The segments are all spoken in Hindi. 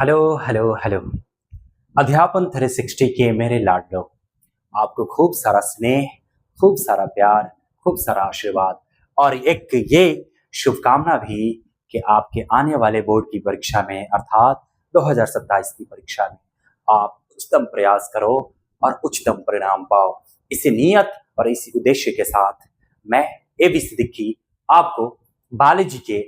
Hello hello hello. अध्यापन 360 के मेरे लाडलो, आपको खूब सारा स्नेह, खूब सारा प्यार, खूब सारा आशीर्वाद और एक ये शुभकामना भी कि आपके आने वाले बोर्ड की परीक्षा में अर्थात 2027 की परीक्षा में आप उच्चतम प्रयास करो और उच्चतम परिणाम पाओ। इसी नियत और इसी उद्देश्य के साथ मैं एबी सिद्दीकी आपको बायोलॉजी के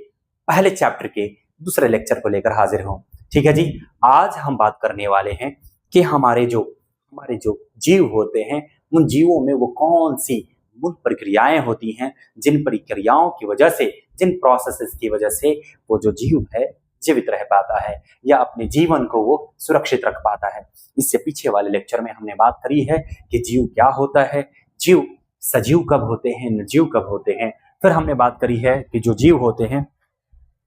पहले चैप्टर के दूसरे लेक्चर को लेकर हाजिर हूँ। ठीक है जी, आज हम बात करने वाले हैं कि हमारे जो जीव होते हैं उन जीवों में वो कौन सी मूल प्रक्रियाएं होती हैं जिन प्रक्रियाओं की वजह से, जिन प्रोसेसेस की वजह से वो जो जीव है जीवित रह पाता है या अपने जीवन को वो सुरक्षित रख पाता है। इससे पीछे वाले लेक्चर में हमने बात करी है कि जीव क्या होता है, जीव सजीव कब होते हैं, निर्जीव कब होते हैं। फिर हमने बात करी है कि जो जीव होते हैं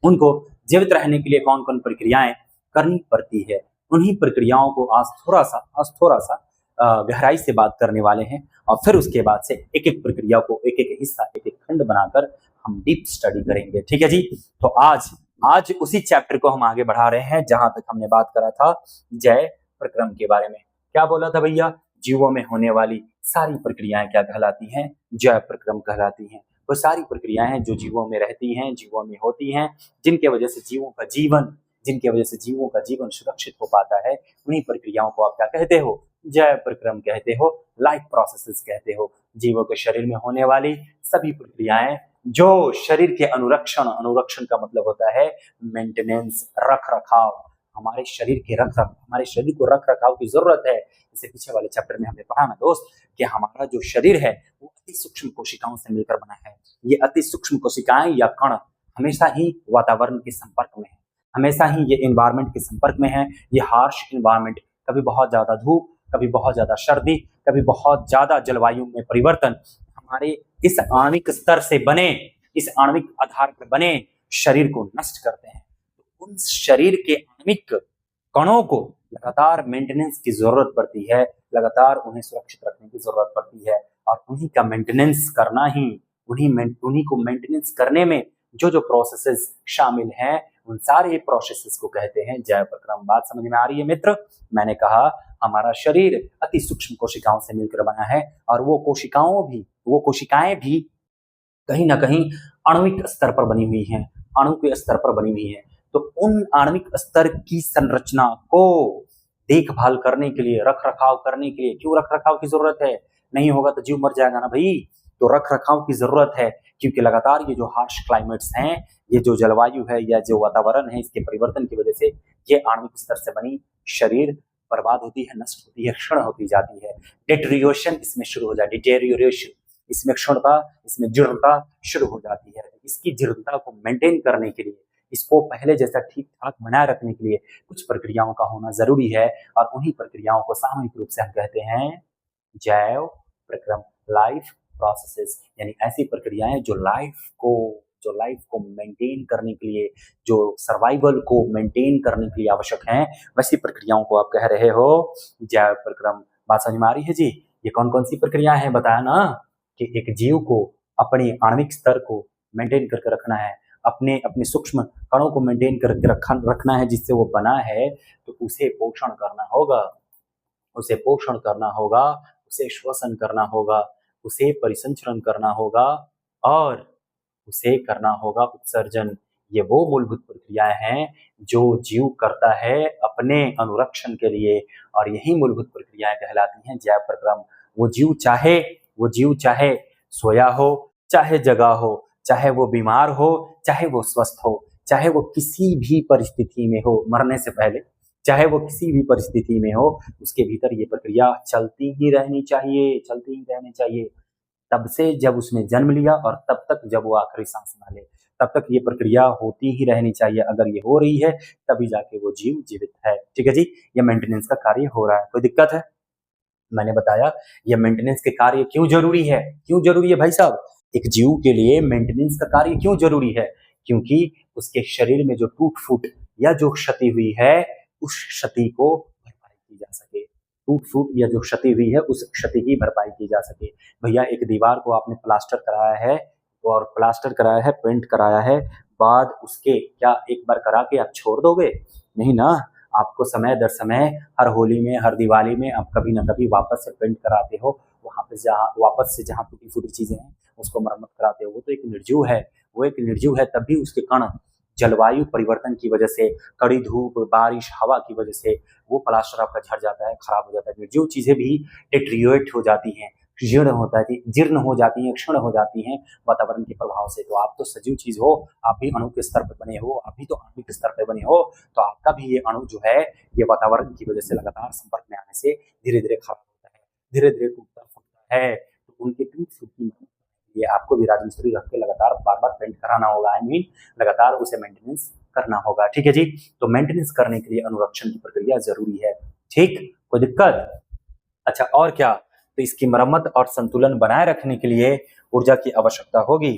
उनको जीवित रहने के लिए कौन कौन प्रक्रियाएं करनी पड़ती है। उन्हीं प्रक्रियाओं को आज थोड़ा सा गहराई से बात करने वाले हैं और फिर उसके बाद से एक एक प्रक्रिया को, एक एक हिस्सा, एक एक खंड बनाकर हम डीप स्टडी करेंगे। ठीक है जी, तो आज उसी चैप्टर को हम आगे बढ़ा रहे हैं जहां तक हमने बात करा था जय प्रक्रम के बारे में। क्या बोला था भैया? जीवों में होने वाली सारी प्रक्रियाएं क्या कहलाती हैं? जय प्रक्रम कहलाती हैं। वो सारी प्रक्रियाएं हैं जो जीवों में रहती हैं, जीवों में होती हैं, जिनके वजह से जीवों का जीवन सुरक्षित हो पाता है। उन्हीं प्रक्रियाओं को आप क्या कहते हो? जय प्रक्रम कहते हो, लाइफ प्रोसेसेस कहते हो। जीवों के शरीर में होने वाली सभी प्रक्रियाएं जो शरीर के अनुरक्षण का मतलब होता है मेंटेनेंस, रख रखाव। हमारे शरीर को रख रखाव की जरूरत है। इससे पीछे वाले चैप्टर में हमने पढ़ा ना दोस्त कि हमारा जो शरीर है वो अति सूक्ष्म कोशिकाओं से मिलकर बना है। ये अति सूक्ष्म कोशिकाएं या कण हमेशा ही वातावरण के संपर्क में है, हमेशा ही ये एनवायरमेंट के संपर्क में है। ये हार्श एनवायरमेंट, कभी बहुत ज्यादा धूप, कभी बहुत ज्यादा सर्दी, कभी बहुत ज्यादा जलवायु में परिवर्तन हमारे इस आणविक स्तर से बने, इस आणविक आधार पर बने शरीर को नष्ट करते हैं। तो उन शरीर के आणविक कणों को लगातार मेंटेनेंस की जरूरत पड़ती है, लगातार उन्हें सुरक्षित रखने की जरूरत पड़ती है और उन्हीं का मेंटेनेंस करना ही, उन्हीं को मेंटेनेंस करने में जो जो प्रोसेसेस शामिल हैं उन सारे प्रोसेसेस को कहते हैं जय प्रक्रम। बात समझ में आ रही है मित्र? मैंने कहा हमारा शरीर अति सूक्ष्म कोशिकाओं से मिलकर बना है और वो कोशिकाएं भी कहीं ना कहीं आणविक स्तर पर बनी हुई हैं, अणु के स्तर पर बनी हुई हैं। तो उन आणविक स्तर की संरचना को देखभाल करने के लिए, रख रखाव करने के लिए, क्यों रख रखाव की जरूरत है? नहीं होगा तो जीव मर जाएगा ना भाई। तो रख रखाव की जरूरत है क्योंकि लगातार ये जो हार्श क्लाइमेट्स हैं, ये जो जलवायु है या जो वातावरण है, इसके परिवर्तन की वजह से ये आणविक स्तर से बनी शरीर बर्बाद होती है, नष्ट होती है, क्षण होती जाती है। डिटेरियोरेशन इसमें शुरू हो जाती है, डिटेरियोरेशन इसमें क्षणता, इसमें जीर्णता शुरू हो जाती है। इसकी जीर्णता को मेंटेन करने के लिए, इसको पहले जैसा ठीक ठाक बनाए रखने के लिए कुछ प्रक्रियाओं का होना जरूरी है और उन्हीं प्रक्रियाओं को सामूहिक रूप से हम कहते हैं जैव प्रक्रम, लाइफ प्रोसेसेस। यानी ऐसी प्रक्रियाएं जो लाइफ को मेंटेन करने के लिए, जो सर्वाइवल को मेंटेन करने के लिए आवश्यक हैं, वैसी प्रक्रियाओं को आप कह रहे हो जैव प्रक्रम। बात समझ में आ रही है जी? ये कौन कौन सी प्रक्रियाएं हैं बताया ना कि एक जीव को अपने आणविक स्तर को मेंटेन करके रखना है, अपने सूक्ष्म कणों को मेंटेन करके रखना है जिससे वो बना है। तो उसे पोषण करना होगा, उसे श्वसन करना होगा, उसे परिसंचरण करना होगा और उसे करना होगा उत्सर्जन। ये वो मूलभूत प्रक्रियाएं हैं जो जीव करता है अपने अनुरक्षण के लिए और यही मूलभूत प्रक्रियाएं कहलाती हैं जैव प्रक्रम। वो जीव चाहे सोया हो, चाहे जगा हो, चाहे वो बीमार हो, चाहे वो स्वस्थ हो, चाहे वो किसी भी परिस्थिति में हो, मरने से पहले चाहे वो किसी भी परिस्थिति में हो, उसके भीतर ये प्रक्रिया चलती ही रहनी चाहिए। तब से जब उसने जन्म लिया और तब तक जब वो आखिरी सांस ना ले, तब तक ये प्रक्रिया होती ही रहनी चाहिए। अगर ये हो रही है तभी जाके वो जीव जीवित है। ठीक है जी, ये मेंटेनेंस का कार्य हो रहा है। कोई दिक्कत है? मैंने बताया ये मेंटेनेंस के कार्य क्यों जरूरी है भाई साहब? एक जीव के लिए मेंटेनेंस का कार्य क्यों जरूरी है? क्योंकि उसके शरीर में जो टूट फूट या जो क्षति हुई है उस क्षति को भरपाई की जा सके, उस क्षति की भरपाई की जा सके। भैया एक दीवार को आपने प्लास्टर कराया है, पेंट कराया है, बाद उसके क्या एक बार करा के आप छोड़ दोगे? नहीं ना, आपको समय दर समय हर होली में, हर दिवाली में आप कभी ना कभी वापस से पेंट कराते हो, वहां पे वापस से जहाँ टूटी फूटी चीजें हैं उसको मरम्मत कराते हो। वो तो एक निर्जीव है, वो एक निर्जीव है, तब भी उसके कण जलवायु परिवर्तन की वजह से, कड़ी धूप, बारिश, हवा की वजह से वो प्लास्टर आपका झड़ जाता है, खराब हो जाता है। निर्जीव चीजें भी डिट्रियोरेट हो जाती हैं, जीर्ण हो जाती हैं, क्षीण हो जाती हैं वातावरण के प्रभाव से। तो आप तो सजीव चीज हो, आप भी अणु के स्तर पर बने हो, आप भी तो आणविक स्तर पर बने हो, तो आपका भी ये अणु जो है ये वातावरण की वजह से लगातार संपर्क में आने से धीरे धीरे खराब होता है, धीरे धीरे टूटता फूटता है। तो उनके टूट फूट की ये आपको भी राजमिस्त्री रख के लगातार बार बार पेंट कराना होगा, आई मीन लगातार उसे मेंटेनेंस करना होगा। ठीक है जी। तो मेंटेनेंस करने के लिए अनुरक्षण की प्रक्रिया जरूरी है। ठीक, कोई दिक्कत? अच्छा, और क्या? तो इसकी मरम्मत और संतुलन बनाए रखने के लिए ऊर्जा की आवश्यकता होगी।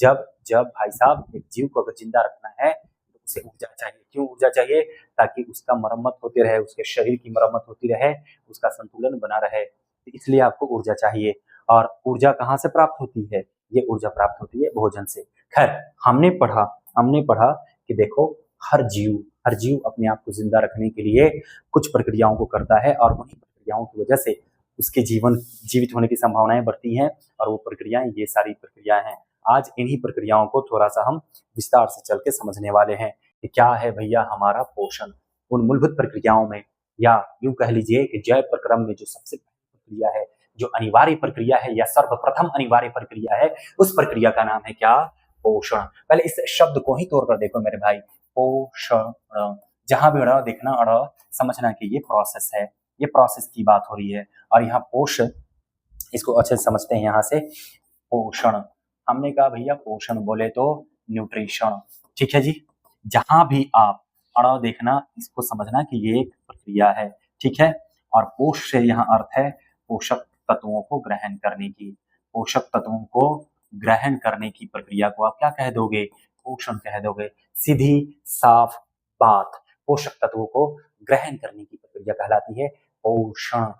जब जब भाई साहब एक जीव को अगर जिंदा रखना है तो उसे ऊर्जा चाहिए। क्यों ऊर्जा चाहिए? ताकि उसका मरम्मत होती रहे, उसके शरीर की मरम्मत होती रहे, उसका संतुलन बना रहे, तो इसलिए आपको ऊर्जा चाहिए। और ऊर्जा कहाँ से प्राप्त होती है? ये ऊर्जा प्राप्त होती है भोजन से। खैर, हमने पढ़ा कि देखो हर जीव अपने आप को जिंदा रखने के लिए कुछ प्रक्रियाओं को करता है और उन्हीं प्रक्रियाओं की वजह से उसके जीवित होने की संभावनाएं बढ़ती हैं। और वो प्रक्रियाएं, ये सारी प्रक्रियाएं हैं। आज इन्हीं प्रक्रियाओं को थोड़ा सा हम विस्तार से चल के समझने वाले हैं कि क्या है भैया हमारा पोषण। उन मूलभूत प्रक्रियाओं में, या यूं कह लीजिए कि जैव प्रक्रम में जो सबसे पहली प्रक्रिया है, जो अनिवार्य प्रक्रिया है या सर्वप्रथम अनिवार्य प्रक्रिया है, उस प्रक्रिया का नाम है क्या? पोषण। पहले इस शब्द को ही तोड़ कर देखो मेरे भाई, पोषण। जहां भी अड़ देखना, अड़ समझना कि ये प्रोसेस है, ये प्रोसेस की बात हो रही है। और यहाँ पोष, इसको अच्छे से समझते हैं। यहाँ से पोषण, हमने कहा भैया पोषण बोले तो न्यूट्रिशन। ठीक है जी। जहां भी आप अड़ देखना, इसको समझना कि ये एक प्रक्रिया है। ठीक है। और पोष से यहाँ अर्थ है पोषक तत्वों को ग्रहण करने की। पोषक तत्वों को ग्रहण करने की प्रक्रिया को आप क्या कह दोगे? पोषण कह दोगे। सीधी साफ बात, पोषक तत्वों को ग्रहण करने की प्रक्रिया कहलाती है पोषण।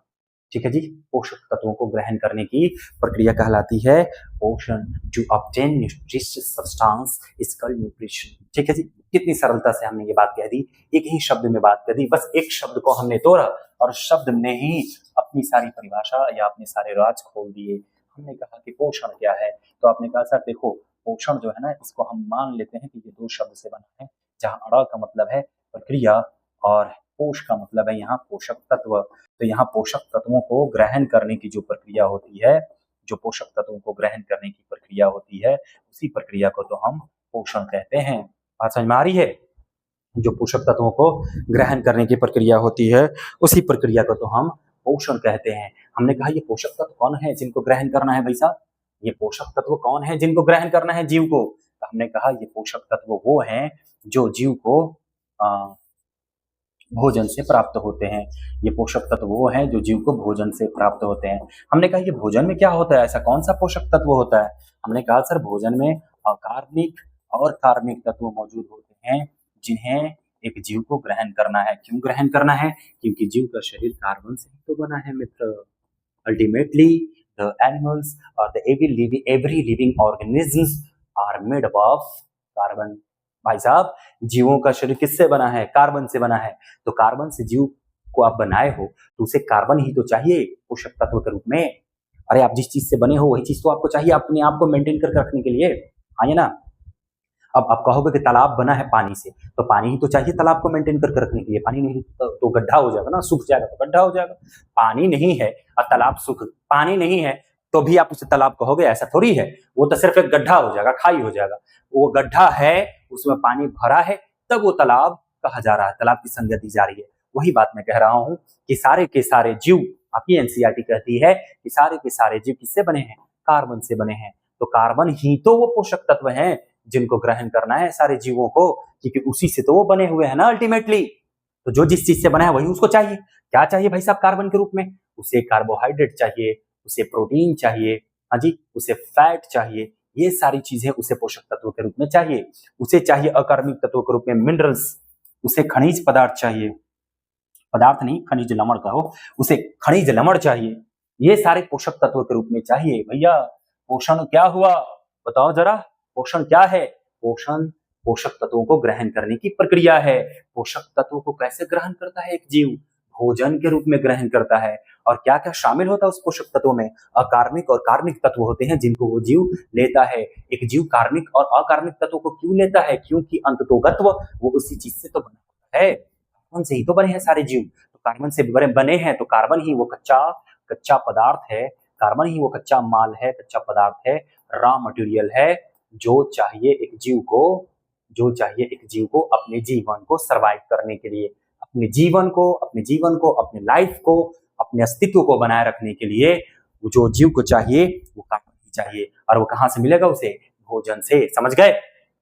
ठीक है जी। पोषक तत्वों को ग्रहण करने की प्रक्रिया कहलाती है पोषण। To obtain nutritious substance is called nutrition. ठीक है जी। कितनी सरलता से हमने ये बात कह दी, एक ही शब्द में बात कर दी। बस एक शब्द को हमने तोड़ा और शब्द ने ही अपनी सारी परिभाषा या अपने सारे राज खोल दिए। हमने कहा कि पोषण क्या है, तो आपने कहा सर देखो पोषण जो है ना, इसको हम मान लेते हैं कि ये दो शब्द से बना है, जहां अड़ा का मतलब है प्रक्रिया और पोष का मतलब है यहाँ पोषक तत्व। तो यहाँ पोषक तत्वों को ग्रहण करने की जो प्रक्रिया होती है, जो पोषक तत्वों को ग्रहण करने की प्रक्रिया होती है, उसी प्रक्रिया को तो हम पोषण कहते हैं। बात समझ में आ रही है? जो पोषक तत्वों को ग्रहण करने की प्रक्रिया होती है, उसी प्रक्रिया को तो हम पोषण कहते हैं। हमने कहा ये पोषक तत्व कौन है जिनको ग्रहण करना है भाई साहब? ये पोषक तत्व कौन है जिनको ग्रहण करना है जीव को? तो हमने कहा ये पोषक तत्व वो हैं जो जीव को भोजन से प्राप्त होते हैं। ये पोषक तत्व वो हैं जो जीव को भोजन से प्राप्त होते हैं। हमने कहा ये भोजन में क्या होता है, ऐसा कौन सा पोषक तत्व होता है? हमने कहा सर भोजन में अकार्बनिक और कार्बनिक तत्व मौजूद होते हैं जिन्हें एक जीव को ग्रहण करना है। क्यों ग्रहण करना है? क्योंकि जीव का शरीर कार्बन से तो बना है मित्र। अल्टीमेटली द एनिमल्स और the every living organisms are made of carbon. भाई साहब जीवों का शरीर किससे बना है? कार्बन से बना है। तो कार्बन से जीव को आप बनाए हो तो उसे कार्बन ही तो चाहिए पोषक तत्व के रूप में। अरे आप जिस चीज से बने हो वही चीज तो आपको चाहिए अपने आप को मेंटेन करके रखने के लिए, हाँ ये ना। अब आप कहोगे कि तालाब बना है पानी से, तो पानी ही तो चाहिए तालाब को मेंटेन करके रखने के लिए। पानी नहीं तो गड्ढा हो जाएगा ना, सूख जाएगा तो गड्ढा हो जाएगा। पानी नहीं है और तालाब सूख, पानी नहीं है तो भी आप उसे तालाब कहोगे? ऐसा थोड़ी है, वो तो सिर्फ एक गड्ढा हो जाएगा, खाई हो जाएगा। वो गड्ढा है, उसमें पानी भरा है, तब वो तालाब कहा जा रहा है, तालाब की संज्ञा दी जा रही है। वही बात मैं कह रहा हूं कि सारे के सारे जीव, आपकी एनसीईआरटी कहती है कि सारे के सारे जीव किससे बने हैं? कार्बन से बने हैं। तो कार्बन ही तो वो पोषक तत्व हैं जिनको ग्रहण करना है सारे जीवों को, क्योंकि उसी से तो वो बने हुए हैं ना अल्टीमेटली। तो जो जिस चीज से बना है वही उसको चाहिए। क्या चाहिए भाई साहब कार्बन के रूप में? उसे कार्बोहाइड्रेट चाहिए, उसे प्रोटीन चाहिए, हाँ जी, उसे फैट चाहिए। ये सारी चीजें उसे पोषक तत्व के रूप में चाहिए। उसे चाहिए अकार्बनिक तत्वों के रूप में मिनरल्स, उसे खनिज पदार्थ चाहिए, पदार्थ नहीं खनिज लवण कहो, उसे खनिज लवण चाहिए। ये सारे पोषक तत्व के रूप में चाहिए। भैया पोषण क्या हुआ बताओ जरा, पोषण क्या है? पोषण पोषक तत्वों को ग्रहण करने की प्रक्रिया है। पोषक तत्वों को कैसे ग्रहण करता है एक जीव? भोजन के रूप में ग्रहण करता है। और क्या क्या शामिल होता है उस पोषक तत्वों में? अकार्मिक और कार्मिक तत्व होते हैं जिनको वो जीव लेता है। एक जीव कार्मिक और अकार्मिक तत्वों को क्यों लेता है? क्योंकि अंततोगत्व वो उसी चीज से तो बना है, कार्बन से ही तो बने हैं सारे जीव। तो कार्बन से बने हैं तो कार्बन ही वो कच्चा पदार्थ है, कार्बन ही वो कच्चा माल है, कच्चा पदार्थ है, रॉ मटेरियल है जो चाहिए एक जीव को अपने जीवन को सर्वाइव करने के लिए, अपने जीवन को, अपने लाइफ को, अपने अस्तित्व को बनाए रखने के लिए जो जीव को चाहिए वो कार्बन ही चाहिए। और वो कहाँ से मिलेगा उसे? भोजन से। समझ गए?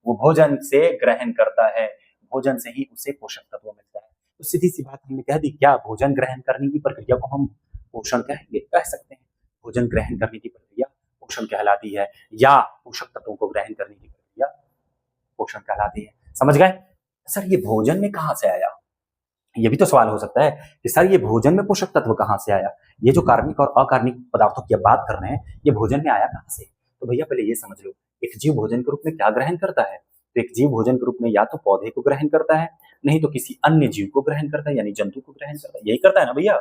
वो भोजन से ग्रहण करता है, भोजन से ही उसे पोषक तत्व मिलता है। तो सीधी सी बात हमने कह दी, क्या भोजन ग्रहण करने की प्रक्रिया को हम पोषण कह सकते हैं? भोजन ग्रहण करने की प्रक्रिया पोषण कहलाती है, या पोषक तत्वों को ग्रहण करने की प्रक्रिया पोषण कहलाती है। समझ गए? सर ये भोजन में कहां से आया? ये भी तो सवाल हो सकता है कि सर ये भोजन में पोषक तत्व कहां से आया? ये जो कार्बनिक और अकार्बनिक पदार्थों की बात कर रहे हैं, ये भोजन में आया कहां से? तो भैया पहले ये समझ लो, एक जीव भोजन के रूप में क्या ग्रहण करता है? तो एक जीव भोजन के रूप में या तो पौधे को ग्रहण करता है, नहीं तो किसी अन्य जीव को ग्रहण करता है, यानी जंतु को ग्रहण करता है। यही करता है ना भैया?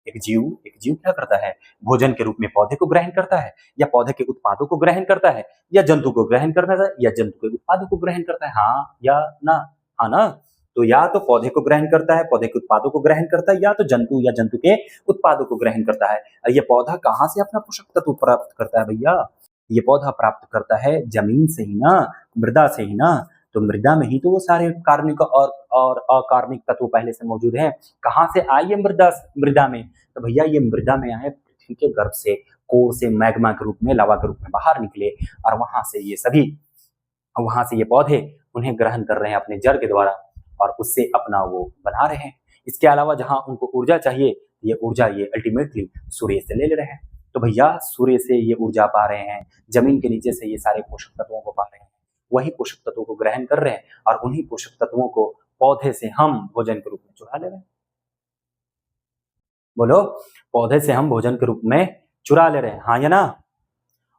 एक जीव क्या करता है? भोजन के रूप में पौधे को ग्रहण करता है, या पौधे के उत्पादों को ग्रहण करता है, या जंतु को ग्रहण करता है, या जंतु के उत्पादों को ग्रहण करता है। हाँ या ना? हाँ ना? तो या तो पौधे को ग्रहण करता है, पौधे के उत्पादों को ग्रहण करता है, या तो जंतु या जंतु के उत्पादों को ग्रहण करता है। ये पौधा कहाँ से अपना पोषक तत्व प्राप्त करता है भैया? ये पौधा प्राप्त करता है जमीन से ही ना, मृदा से ही ना। तो मृदा में ही तो वो सारे कार्बनिक और अकार्बनिक तत्व पहले से मौजूद हैं। कहाँ से आए ये मृदा में? तो भैया ये मृदा में आए पृथ्वी के गर्भ से, कोर से, मैग्मा के रूप में, लावा के रूप में बाहर निकले, और वहां से ये पौधे उन्हें ग्रहण कर रहे हैं अपने जड़ के द्वारा, और उससे अपना वो बना रहे हैं। इसके अलावा जहां उनको ऊर्जा चाहिए, ये ऊर्जा ये अल्टीमेटली सूर्य से ले रहे हैं। तो भैया सूर्य से ये ऊर्जा पा रहे हैं, जमीन के नीचे से ये सारे पोषक तत्वों को पा रहे हैं, वही पोषक तत्वों को ग्रहण कर रहे हैं, और उन्हीं पोषक तत्वों को पौधे से हम भोजन के रूप में चुरा ले रहे हैं। बोलो, पौधे से हम भोजन के रूप में चुरा ले रहे हैं, हाँ या ना?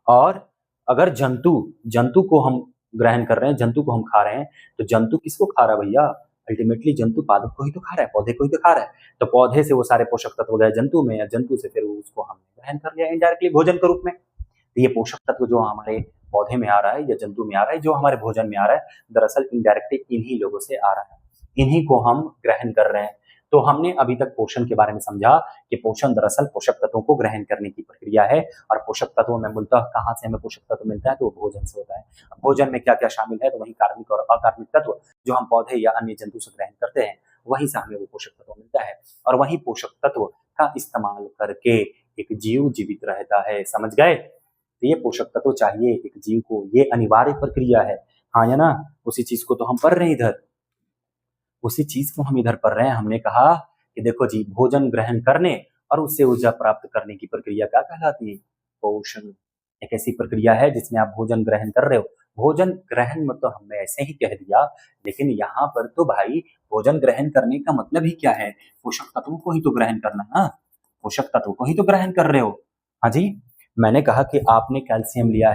और अगर जंतु को हम ग्रहण कर रहे हैं, जंतु को हम खा रहे हैं, तो जंतु किसको खा रहा है भैया? अल्टीमेटली जंतु पादप को ही तो खा रहा है, पौधे को ही तो खा रहा है। तो पौधे से वो सारे पोषक तत्व गए जंतु में, या जंतु से फिर उसको हमने ग्रहण कर लिया इनडायरेक्टली भोजन के रूप में। तो ये पोषक तत्व जो हमारे पौधे में आ रहा है या जंतु में आ रहा है, जो हमारे भोजन में आ रहा है, दरअसल इनडायरेक्टली इन्हीं लोगों से आ रहा है, इन्हीं को हम ग्रहण कर रहे हैं। तो हमने अभी तक पोषण के बारे में समझा कि पोषण दरअसल पोषक तत्वों को ग्रहण करने की प्रक्रिया है, और पोषक तत्वों में मूलतः कहाँ से हमें पोषक तत्व मिलता है? तो वो भोजन से होता है। भोजन में क्या क्या शामिल है? तो वही कार्बनिक और अकार्बनिक तत्व जो हम पौधे या अन्य जंतु से ग्रहण करते हैं, वहीं से हमें वो पोषक तत्व मिलता है, और वही पोषक तत्व का इस्तेमाल करके एक जीव जीवित रहता है। समझ गए? तो ये पोषक तत्व चाहिए एक जीव को, ये अनिवार्य प्रक्रिया है, हाँ या ना? उसी चीज को तो हम पढ़ रहे हैं इधर, उसी चीज को हम इधर पढ़ रहे हैं। हमने कहा कि देखो जी, भोजन ग्रहण करने और उससे ऊर्जा प्राप्त करने की प्रक्रिया क्या कहलाती है? पोषण। एक ऐसी प्रक्रिया है जिसमें आप भोजन ग्रहण कर रहे हो। भोजन ग्रहण मतलब हमने ऐसे ही कह दिया, लेकिन यहाँ पर तो भाई भोजन ग्रहण करने का मतलब ही क्या है? पोषक तत्वों को ही तो ग्रहण करना ना, पोषक तत्व को ही तो ग्रहण कर रहे हो। हाँ जी, मैंने कहा कि आपने कैल्शियम लिया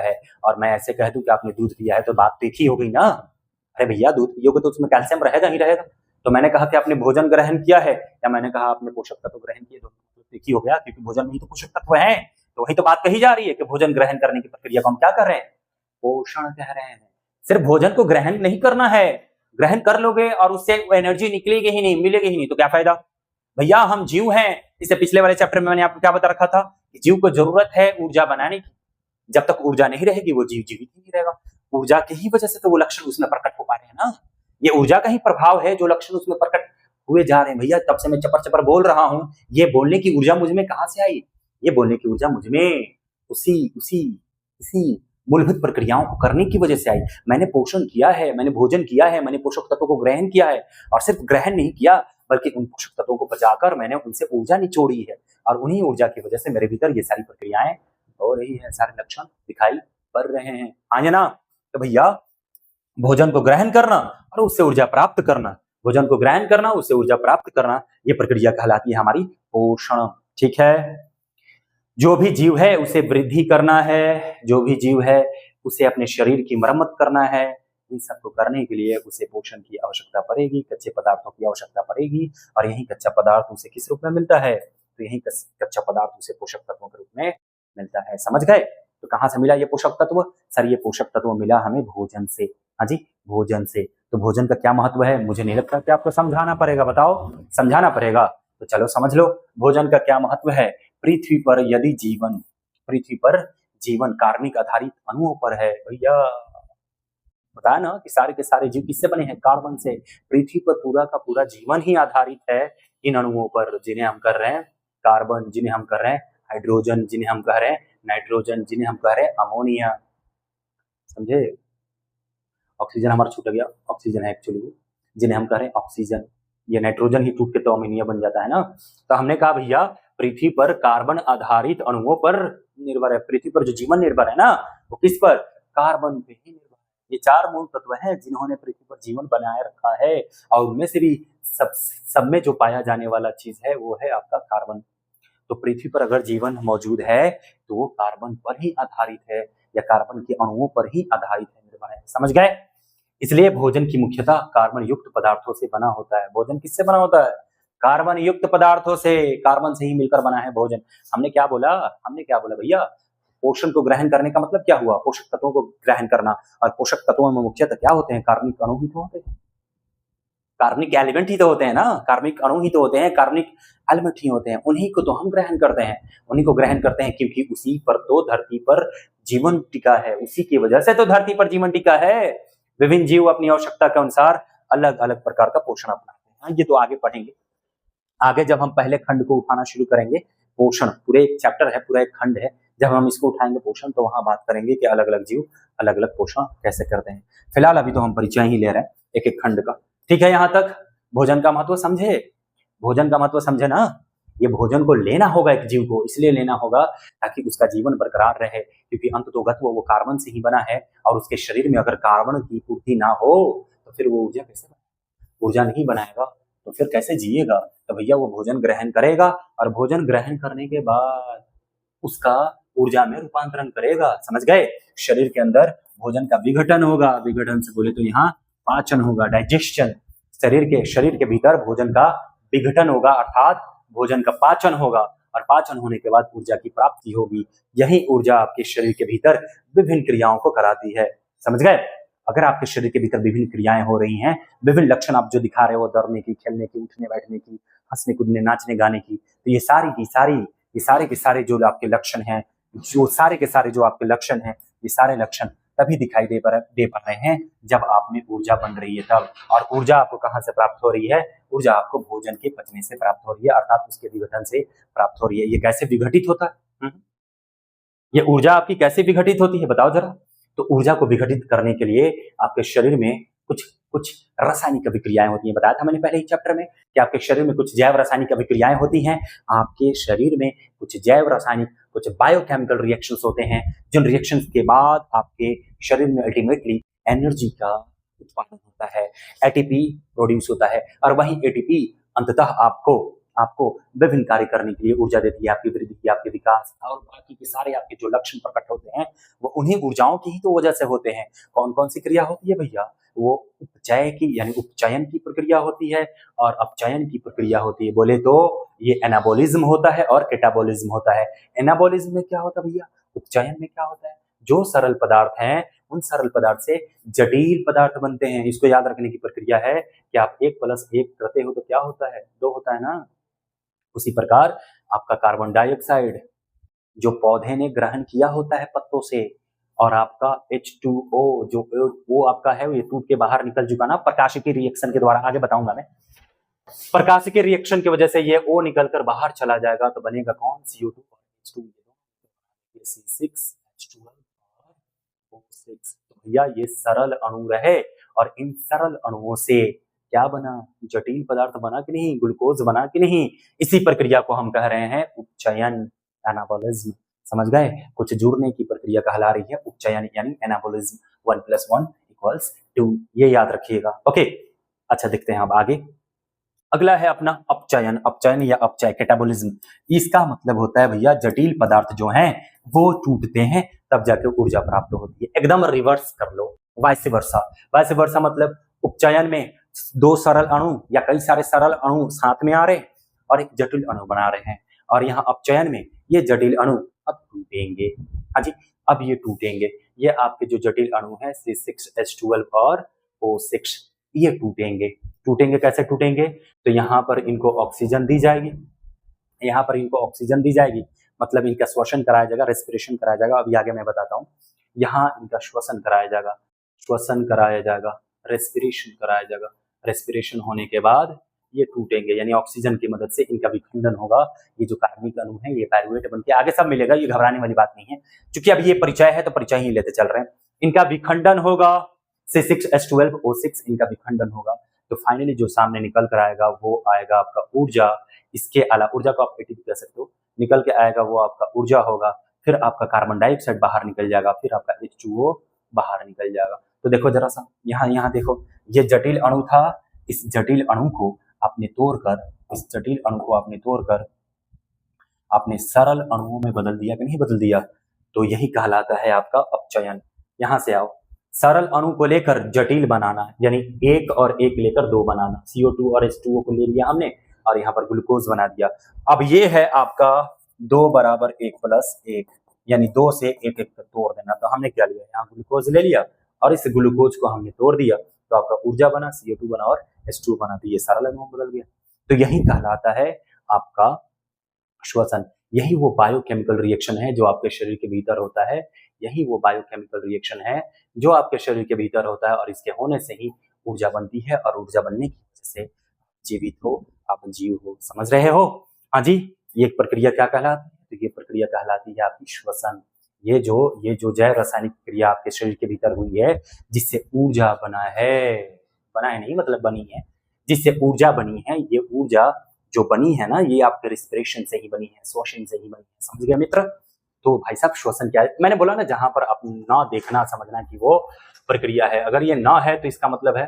है, और मैं ऐसे कह दूं कि आपने दूध लिया है, तो बात तो एक ही हो गई ना। अरे भैया, दूध पियोगे तो उसमें कैल्शियम रहेगा ही रहेगा। तो मैंने कहा कि आपने भोजन ग्रहण किया है, या मैंने कहा आपने पोषक तत्व ग्रहण किए, दोनों एक ही हो गया, क्योंकि भोजन में ही तो पोषक तत्व है। तो वही तो बात कही जा रही है कि भोजन ग्रहण करने की प्रक्रिया को हम क्या कर रहे हैं? पोषण कह रहे हैं। सिर्फ भोजन को ग्रहण नहीं करना है, ग्रहण कर लोगे और उससे एनर्जी निकलेगी ही नहीं, मिलेगी ही नहीं, तो क्या फायदा? भैया हम जीव हैं, इससे पिछले वाले चैप्टर में मैंने आपको क्या बता रखा था कि जीव को जरूरत है ऊर्जा बनाने की। जब तक ऊर्जा नहीं रहेगी वो जीव जीवित ही नहीं रहेगा। ऊर्जा की ही वजह से तो वो लक्षण उसमें प्रकट हो पा रहे हैं ना। ये ऊर्जा का ही प्रभाव है जो लक्षण उसमें प्रकट हुए जा रहे हैं। भैया तब से मैं चपर चपर बोल रहा हूं, ये बोलने की ऊर्जा मुझ में कहां से आई? ये बोलने की ऊर्जा मुझ में इसी मूलभूत प्रक्रियाओं को करने की वजह से आई। मैंने पोषण किया है, मैंने भोजन किया है, मैंने पोषक तत्वों को ग्रहण किया है, और सिर्फ ग्रहण नहीं किया बल्कि उन पोषक तत्वों को बचाकर मैंने उनसे ऊर्जा निचोड़ी है, और उन्हीं ऊर्जा की वजह से मेरे भीतर ये सारी प्रक्रियाएं हो रही है, सारे लक्षण दिखाई पड़ रहे हैं। हाँ या ना? तो भैया भोजन को ग्रहण करना और उससे ऊर्जा प्राप्त करना, भोजन को ग्रहण करना, उससे ऊर्जा प्राप्त करना, ये प्रक्रिया कहलाती है हमारी पोषण। ठीक है? जो भी जीव है उसे वृद्धि करना है, जो भी जीव है उसे अपने शरीर की मरम्मत करना है, इन सबको करने के लिए उसे पोषण की आवश्यकता पड़ेगी, कच्चे पदार्थों की आवश्यकता पड़ेगी। और यही कच्चा पदार्थ उसे किस रूप में मिलता है? तो यही कच्चा पदार्थ उसे पोषक तत्वों के रूप में मिलता है। समझ गए? तो कहाँ से मिला ये पोषक तत्व? सर ये पोषक तत्व मिला हमें भोजन से। हाँ जी, भोजन से। तो भोजन का क्या महत्व है? मुझे नहीं लगता कि आपको समझाना पड़ेगा। बताओ, समझाना पड़ेगा? तो चलो समझ लो भोजन का क्या महत्व है। पृथ्वी पर यदि जीवन, पृथ्वी पर जीवन कार्बनिक आधारित अणुओं पर है। भैया बताया ना कि सारे के सारे जीव किससे बने हैं? कार्बन से। पृथ्वी पर पूरा का पूरा जीवन ही आधारित है इन अणुओं पर, जिन्हें हम कर रहे हैं कार्बन, जिन्हें हम कर रहे हैं हाइड्रोजन, जिन्हें हम कह रहे हैं नाइट्रोजन, जिन्हें हम कह रहे हैं अमोनिया। समझे? ऑक्सीजन हमारा छूट गया, ऑक्सीजन है एक्चुअली, जिन्हें हम कह रहे हैं ऑक्सीजन। ये नाइट्रोजन ही टूट के तो अमोनिया बन जाता है ना। तो हमने कहा भैया पृथ्वी पर कार्बन आधारित अणुओं पर निर्भर है। पृथ्वी पर जो जीवन निर्भर है ना, वो किस पर? कार्बन पे ही निर्भर है। ये चार मूल तत्व हैं जिन्होंने पृथ्वी पर जीवन बनाए रखा है, और उनमें से भी सब में जो पाया जाने वाला चीज है वो है आपका कार्बन। तो पृथ्वी पर अगर जीवन मौजूद है तो वो कार्बन पर ही आधारित है, या कार्बन के अणुओं पर ही आधारित है, निर्भर है। समझ गए? इसलिए भोजन की मुख्यतः कार्बन युक्त पदार्थों से बना होता है। भोजन किससे बना होता है? कार्बन युक्त पदार्थों से। कार्बन से ही मिलकर बना है भोजन। हमने क्या बोला? हमने क्या बोला भैया? पोषण को ग्रहण करने का मतलब क्या हुआ? पोषक तत्वों को ग्रहण करना। और पोषक तत्वों में मुख्यतः क्या होते हैं? कार्बनिक अणु ही तो होते हैं, कार्बनिक एलिमेंट ही तो होते हैं ना, कार्बनिक अणु ही तो होते हैं, कार्बनिक एलिमेंट ही होते हैं। उन्हीं को तो हम ग्रहण करते हैं, उन्हीं को ग्रहण करते हैं, क्योंकि उसी पर तो धरती पर जीवन टिका है। उसी की वजह से तो धरती पर जीवन टिका है। विभिन्न जीव अपनी आवश्यकता के अनुसार अलग अलग प्रकार का पोषण अपनाते हैं। ये तो आगे पढ़ेंगे। आगे जब हम पहले खंड को उठाना शुरू करेंगे, पोषण पूरे एक चैप्टर है, पूरा एक खंड है, जब हम इसको उठाएंगे पोषण, तो वहां बात करेंगे कि अलग अलग जीव अलग अलग पोषण कैसे करते हैं। फिलहाल अभी तो हम परिचय ही ले रहे हैं एक एक खंड का। ठीक है, यहाँ तक भोजन का महत्व समझे? भोजन का महत्व समझे ना? ये भोजन को लेना होगा एक जीव को, इसलिए लेना होगा ताकि उसका जीवन बरकरार रहे, क्योंकि अंततोगत्व वो कार्बन से ही बना है, और उसके शरीर में अगर कार्बन की पूर्ति ना हो तो फिर वो ऊर्जा कैसे बनाएगा? ऊर्जा नहीं बनाएगा तो फिर कैसे जिएगा? तो भैया वो भोजन ग्रहण करेगा, और भोजन ग्रहण करने के बाद उसका ऊर्जा में रूपांतरण करेगा। समझ गए? शरीर के अंदर भोजन का विघटन होगा। विघटन से बोले तो यहाँ पाचन होगा, डाइजेशन। शरीर के भीतर भोजन का विघटन होगा, अर्थात भोजन का पाचन होगा, और पाचन होने के बाद ऊर्जा की प्राप्ति होगी। यही ऊर्जा आपके शरीर के भीतर विभिन्न क्रियाओं को कराती है। समझ गए? अगर आपके शरीर के भीतर विभिन्न क्रियाएं हो रही हैं, विभिन्न लक्षण आप जो दिखा रहे हो, दौड़ने की, खेलने की, उठने बैठने की, हंसने कूदने, नाचने गाने की, तो ये सारे के सारे जो आपके लक्षण हैं, जो आपके लक्षण हैं, ये सारे लक्षण तभी दिखाई दे पा रहे हैं जब आप में ऊर्जा बन रही है तब। और ऊर्जा आपको कहाँ से प्राप्त हो रही है? ऊर्जा आपको भोजन के पचने से प्राप्त हो रही है, अर्थात उसके विघटन से प्राप्त हो रही है। ये कैसे विघटित होता है? ये ऊर्जा आपकी कैसे विघटित होती है बताओ जरा। तो ऊर्जा को विघटित करने के लिए आपके शरीर में कुछ कुछ रासायनिक अभिक्रियाएं होती हैं। बताया था मैंने पहले ही चैप्टर में कि आपके शरीर में कुछ जैव रासायनिक अभिक्रियाएं होती हैं। आपके शरीर में कुछ जैव रासायनिक, कुछ बायोकेमिकल रिएक्शंस होते हैं, जिन रिएक्शंस के बाद आपके शरीर में अल्टीमेटली एनर्जी का उत्पादन होता है, एटीपी प्रोड्यूस होता है, और वही एटीपी अंततः आपको विभिन्न कार्य करने के लिए ऊर्जा देती है। आपकी वृद्धि, आपके विकास और बाकी के सारे आपके जो लक्षण प्रकट होते हैं वो उन्हीं ऊर्जाओं की ही तो वजह से होते हैं। कौन कौन सी क्रिया होती है भैया? वो उपचय की यानी उपचयन की प्रक्रिया होती है, और अपचयन की प्रक्रिया होती है। बोले तो ये एनाबॉलिज्म होता है और कैटाबॉलिज्म होता है। एनाबॉलिज्म में क्या होता है भैया? उपचयन में क्या होता है? जो सरल पदार्थ हैं उन सरल पदार्थ से जटिल पदार्थ बनते हैं। इसको याद रखने की प्रक्रिया है कि आप 1+1 करते हो तो क्या होता है? 2 होता है ना। उसी प्रकार आपका कार्बन डाइऑक्साइड जो पौधे ने ग्रहण किया होता है पत्तों से, और आपका H2O जो वो आपका है ये टूट के बाहर निकल चुका ना प्रकाशिकी रिएक्शन के द्वारा। आगे बताऊंगा मैं। प्रकाशिकी रिएक्शन की वजह से ये O निकलकर बाहर चला जाएगा, तो बनेगा कौन? CO2 और H2, C6H12 और O6। तो भैया ये सरल अणु रहे, और इन सरल अणुओं से क्या बना? जटिल पदार्थ बना कि नहीं? ग्लूकोज बना कि नहीं? इसी प्रक्रिया को हम कह रहे हैं उपचयन, एनाबॉलिज्म। समझ गए? कुछ जुड़ने की प्रक्रिया कहला रही है उपचयन यानी एनाबॉलिज्म। 1+1 = 2, ये याद रखिएगा। ओके, अच्छा देखते हैं अब आगे। अगला है अपना अपचयन। अपचयन या अपचय कैटाबोलिज्म, इसका मतलब होता है भैया जटिल पदार्थ जो हैं वो टूटते हैं तब जाके ऊर्जा प्राप्त होती है। एकदम रिवर्स कर लो, वाइस वर्सा। वाइस वर्सा मतलब उपचयन में दो सरल अणु या कई सारे सरल अणु साथ में आ रहे और एक जटिल अणु बना रहे हैं, और यहाँ अपचयन में ये जटिल अणु अब टूटेंगे। हाँ जी, अब ये टूटेंगे। ये आपके जो जटिल अणु है C6H12 और O6, ये टूटेंगे। टूटेंगे कैसे टूटेंगे? तो यहाँ पर इनको ऑक्सीजन दी जाएगी, यहाँ पर इनको ऑक्सीजन दी जाएगी, मतलब इनका श्वसन कराया जाएगा, रेस्पिरेशन कराया जाएगा। अभी आगे मैं बताता हूँ। यहाँ इनका श्वसन कराया जाएगा, श्वसन कराया जाएगा, रेस्पिरेशन कराया जाएगा। रेस्पिरेशन होने के बाद ये टूटेंगे, यानी ऑक्सीजन की मदद से इनका विखंडन होगा। ये जो कार्बनिक अणु है ये पायरुवेट बन के आगे सब मिलेगा, ये घबराने वाली बात नहीं है। क्योंकि अब ये परिचय है तो परिचय ही लेते चल रहे हैं। इनका विखंडन होगा, C6H12O6 इनका विखंडन होगा। तो फाइनली जो सामने निकल कर आएगा वो आएगा आपका ऊर्जा। इसके अलावा ऊर्जा को आप एटीपी कह सकते हो, निकल के आएगा वो आपका ऊर्जा होगा। फिर आपका कार्बन डाइऑक्साइड बाहर निकल जाएगा, फिर आपका H2O बाहर निकल जाएगा। तो देखो जरा सा, यहाँ देखो, ये जटिल अणु था। इस जटिल अणु को आपने तोड़कर, इस जटिल अणु को आपने तोड़कर आपने सरल अणुओं में बदल दिया कि नहीं बदल दिया? तो यही कहलाता है आपका अपचयन। यहां से आओ, सरल अणु को लेकर जटिल बनाना, यानी एक और एक लेकर दो बनाना। CO2 और H2O को ले लिया हमने और यहाँ पर ग्लूकोज बना दिया। अब ये है आपका 2 बराबर 1 प्लस 1, यानी 2 से एक एक तोड़ देना। तो हमने क्या लिया, यहाँ ग्लूकोज ले लिया और इस ग्लूकोज को हमने तोड़ दिया, तो आपका ऊर्जा बना, CO2 बना और H2O बना, तो ये सरल अणु बदल गया। तो यही कहलाता है आपका श्वसन। यही वो बायोकेमिकल रिएक्शन है जो आपके शरीर के भीतर होता है। यही वो बायोकेमिकल रिएक्शन है जो आपके शरीर के भीतर होता है, और इसके होने से ही ऊर्जा बनती है, और ऊर्जा बनने की वजह से जीवित हो, आप जीव हो। समझ रहे हो? हाँ जी। ये प्रक्रिया क्या कहलाती है? तो ये प्रक्रिया कहलाती है आपकी श्वसन। ये जो जैव रासायनिक क्रिया आपके शरीर के भीतर हुई है, जिससे ऊर्जा बना है नहीं मतलब बनी है, जिससे ऊर्जा बनी है, ये ऊर्जा जो बनी है ना, ये आपके रिस्पिरेशन से ही बनी है, श्वसन से ही बनी है। समझ गया मित्र? तो भाई साहब श्वसन क्या है? मैंने बोला ना, जहां पर आप ना देखना समझना कि वो प्रक्रिया है, अगर ये ना है तो इसका मतलब है,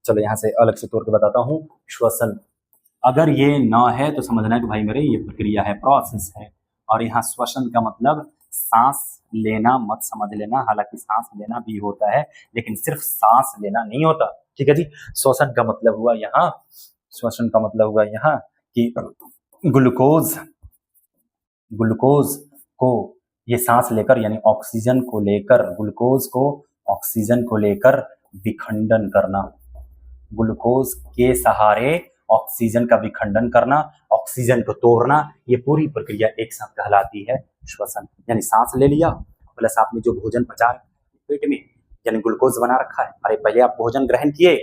चलो यहां से अलग से तोड़ के बताता हूँ। श्वसन अगर ये ना है तो समझना कि भाई मेरे ये प्रक्रिया है, प्रोसेस है। और यहाँ श्वसन का मतलब सांस लेना मत समझ लेना, हालांकि सांस लेना भी होता है, लेकिन सिर्फ सांस लेना नहीं होता। ठीक है जी। श्वसन का मतलब हुआ यहाँ, श्वसन का मतलब हुआ यहाँ कि ग्लूकोज को ये सांस लेकर, यानी ऑक्सीजन को लेकर, ग्लूकोज को ऑक्सीजन को लेकर विखंडन करना, ग्लूकोज के सहारे ऑक्सीजन का विखंडन करना, ऑक्सीजन को तोड़ना, ये पूरी प्रक्रिया एक साथ कहलाती है श्वसन। यानी सांस ले लिया प्लस आपने जो भोजन पचा पेट में, यानी ग्लूकोज बना रखा है। अरे पहले आप भोजन ग्रहण किए,